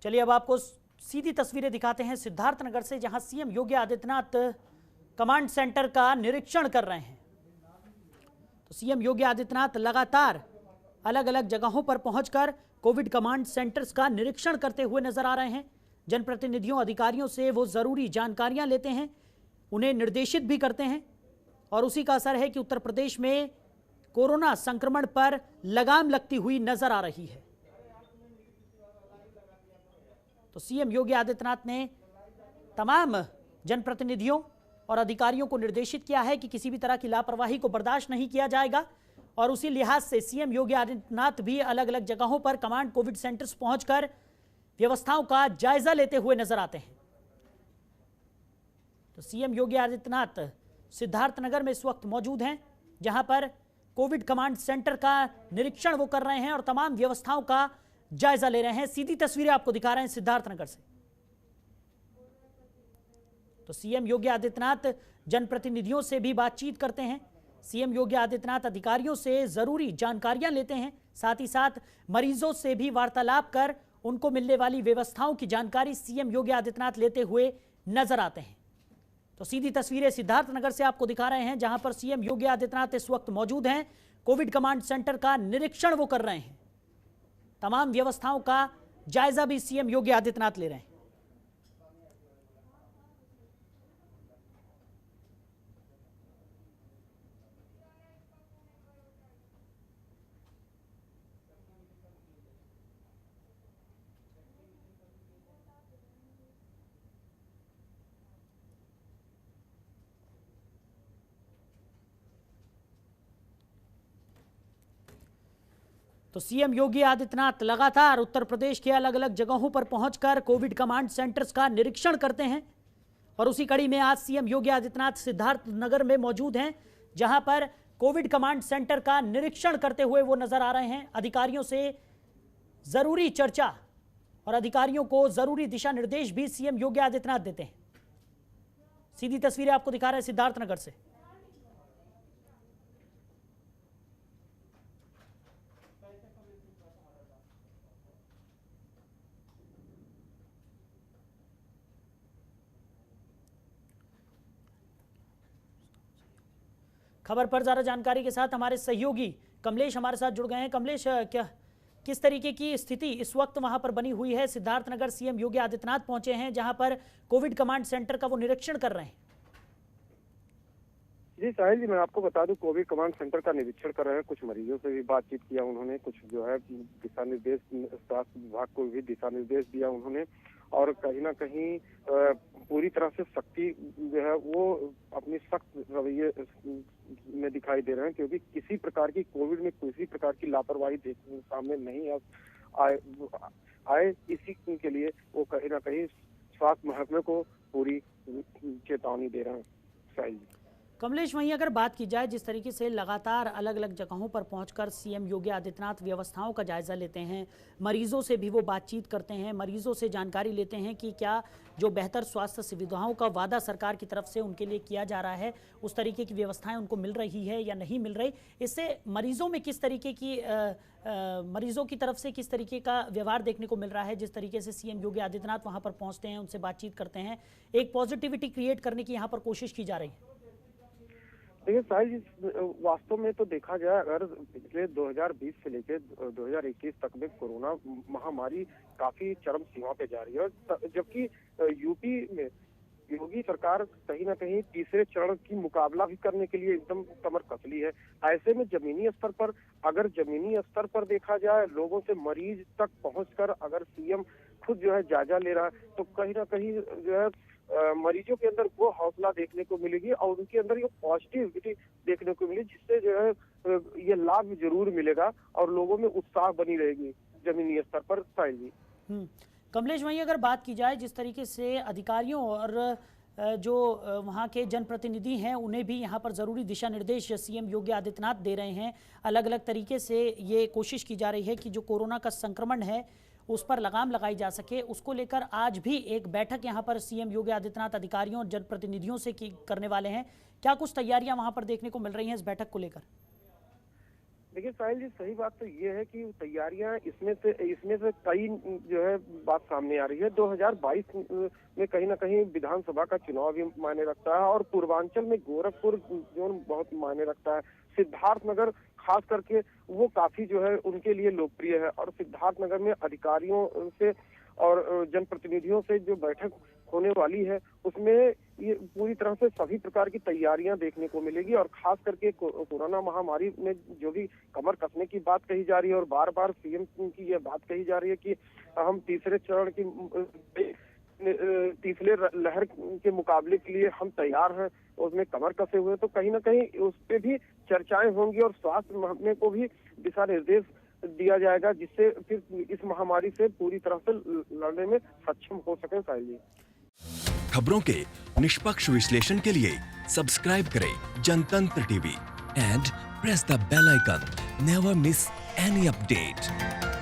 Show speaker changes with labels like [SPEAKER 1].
[SPEAKER 1] चलिए अब आपको सीधी तस्वीरें दिखाते हैं सिद्धार्थनगर से, जहां CM Yogi Adityanath command centre का निरीक्षण कर रहे हैं। तो सीएम योगी आदित्यनाथ लगातार अलग अलग जगहों पर पहुंचकर कोविड कमांड सेंटर्स का निरीक्षण करते हुए नजर आ रहे हैं। जनप्रतिनिधियों, अधिकारियों से वो जरूरी जानकारियां लेते हैं, उन्हें निर्देशित भी करते हैं और उसी का असर है कि उत्तर प्रदेश में कोरोना संक्रमण पर लगाम लगती हुई नजर आ रही है। तो सीएम योगी आदित्यनाथ ने तमाम जनप्रतिनिधियों और अधिकारियों को निर्देशित किया है कि किसी भी तरह की लापरवाही को बर्दाश्त नहीं किया जाएगा और उसी लिहाज से सीएम योगी आदित्यनाथ भी अलग अलग जगहों पर कमांड कोविड सेंटर्स पहुंचकर व्यवस्थाओं का जायजा लेते हुए नजर आते हैं। तो सीएम योगी आदित्यनाथ सिद्धार्थनगर में इस वक्त मौजूद हैं, जहां पर कोविड कमांड सेंटर का निरीक्षण वो कर रहे हैं और तमाम व्यवस्थाओं का जायजा ले रहे हैं। सीधी तस्वीरें आपको दिखा रहे हैं सिद्धार्थनगर से। तो सीएम योगी आदित्यनाथ जनप्रतिनिधियों से भी बातचीत करते हैं, सीएम योगी आदित्यनाथ अधिकारियों से जरूरी जानकारियां लेते हैं, साथ ही साथ मरीजों से भी वार्तालाप कर उनको मिलने वाली व्यवस्थाओं की जानकारी सीएम योगी आदित्यनाथ लेते हुए नजर आते हैं। तो सीधी तस्वीरें सिद्धार्थनगर से आपको दिखा रहे हैं, जहां पर सीएम योगी आदित्यनाथ इस वक्त मौजूद हैं। कोविड कमांड सेंटर का निरीक्षण वो कर रहे हैं, तमाम व्यवस्थाओं का जायजा भी सीएम योगी आदित्यनाथ ले रहे हैं। तो सीएम योगी आदित्यनाथ लगातार उत्तर प्रदेश के अलग अलग जगहों पर पहुंचकर कोविड कमांड सेंटर्स का निरीक्षण करते हैं और उसी कड़ी में आज सीएम योगी आदित्यनाथ सिद्धार्थनगर में मौजूद हैं, जहां पर कोविड कमांड सेंटर का निरीक्षण करते हुए वो नजर आ रहे हैं। अधिकारियों से जरूरी चर्चा और अधिकारियों को जरूरी दिशा निर्देश भी सीएम योगी आदित्यनाथ देते हैं। सीधी तस्वीरें आपको दिखा रहे हैं सिद्धार्थनगर से। खबर पर ज्यादा जानकारी के साथ हमारे सहयोगी कमलेश हमारे साथ जुड़ गए हैं। कमलेश, क्या किस तरीके की स्थिति इस वक्त वहां पर बनी हुई है? सिद्धार्थनगर सीएम योगी आदित्यनाथ पहुंचे हैं, जहां पर कोविड कमांड सेंटर का वो निरीक्षण कर रहे हैं।
[SPEAKER 2] जी साहिल जी, मैं आपको बता दूं, कोविड कमांड सेंटर का निरीक्षण कर रहे हैं। कुछ मरीजों से भी बातचीत किया उन्होंने, कुछ जो है दिशा निर्देश, स्वास्थ्य विभाग को भी दिशा निर्देश दिया उन्होंने और कहीं ना कहीं पूरी तरह से सख्ती जो है वो अपनी सख्त रवैये में दिखाई दे रहे हैं, क्योंकि किसी प्रकार की कोविड में किसी प्रकार की लापरवाही सामने नहीं आए इसी के लिए वो कहीं ना कहीं स्वास्थ्य महकमे को पूरी चेतावनी दे रहे हैं। साहिल जी,
[SPEAKER 1] कमलेश, वहीं अगर बात की जाए जिस तरीके से लगातार अलग अलग जगहों पर पहुंचकर सीएम योगी आदित्यनाथ व्यवस्थाओं का जायजा लेते हैं, मरीजों से भी वो बातचीत करते हैं, मरीजों से जानकारी लेते हैं कि क्या जो बेहतर स्वास्थ्य सुविधाओं का वादा सरकार की तरफ से उनके लिए किया जा रहा है उस तरीके की व्यवस्थाएं उनको मिल रही है या नहीं मिल रही। इससे मरीजों में किस तरीके की मरीजों की तरफ से किस तरीके का व्यवहार देखने को मिल रहा है? जिस तरीके से सीएम योगी आदित्यनाथ वहाँ पर पहुँचते हैं, उनसे बातचीत करते हैं, एक पॉजिटिविटी क्रिएट करने की यहाँ पर कोशिश की जा रही है।
[SPEAKER 2] देखिए साहिल जी, वास्तव में तो देखा जाए, अगर पिछले 2020 से लेकर 2021 तक में कोरोना महामारी काफी चरम सीमा पे जा रही है, जबकि यूपी में योगी सरकार कहीं ना कहीं तीसरे चरण की मुकाबला भी करने के लिए एकदम कमर कसली है। ऐसे में जमीनी स्तर पर, अगर जमीनी स्तर पर देखा जाए, लोगों से मरीज तक पहुंचकर अगर सीएम खुद जो है जायजा ले रहा है, तो कहीं ना कहीं जो है मरीजों के अंदर वो हौसला देखने को मिलेगी और उनके अंदर ये पॉजिटिविटी देखने को मिलेगी, जिससे जो है ये लाभ जरूर मिलेगा और लोगों में उत्साह बनी रहेगी जमीनी स्तर पर। साहिल जी,
[SPEAKER 1] कमलेश, वहीं अगर बात की जाए जिस तरीके से अधिकारियों और जो वहाँ के जनप्रतिनिधि हैं उन्हें भी यहाँ पर ज़रूरी दिशा निर्देश सीएम योगी आदित्यनाथ दे रहे हैं, अलग अलग तरीके से ये कोशिश की जा रही है कि जो कोरोना का संक्रमण है उस पर लगाम लगाई जा सके। उसको लेकर आज भी एक बैठक यहाँ पर सीएम योगी आदित्यनाथ अधिकारियों और जनप्रतिनिधियों से करने वाले हैं। क्या कुछ तैयारियां वहाँ पर देखने को मिल रही हैं इस बैठक को लेकर?
[SPEAKER 2] देखिए साहिल जी, सही बात तो ये है कि तैयारियां इसमें से कई जो है बात सामने आ रही है। 2022 में कहीं ना कहीं विधानसभा का चुनाव भी मायने रखता है और पूर्वांचल में गोरखपुर जोन बहुत मायने रखता है। सिद्धार्थनगर खास करके वो काफी जो है उनके लिए लोकप्रिय है और सिद्धार्थनगर में अधिकारियों से और जनप्रतिनिधियों से जो बैठक होने वाली है उसमें ये पूरी तरह से सभी प्रकार की तैयारियां देखने को मिलेगी और खास करके कोरोना महामारी में जो भी कमर कसने की बात कही जा रही है और बार बार सीएम की ये बात कही जा रही है कि हम तीसरे चरण की तीसरे लहर के मुकाबले के लिए हम तैयार हैं, उसमें कमर कसे हुए, तो कहीं ना कहीं उस पर भी चर्चाएं होंगी और स्वास्थ्य महकमे को भी दिशा निर्देश दिया जाएगा जिससे फिर इस महामारी से पूरी तरह से लड़ने में सक्षम हो सके। साहिल जी,
[SPEAKER 3] खबरों के निष्पक्ष विश्लेषण के लिए सब्सक्राइब करें Jantantra TV and press the bell icon. Never miss any update.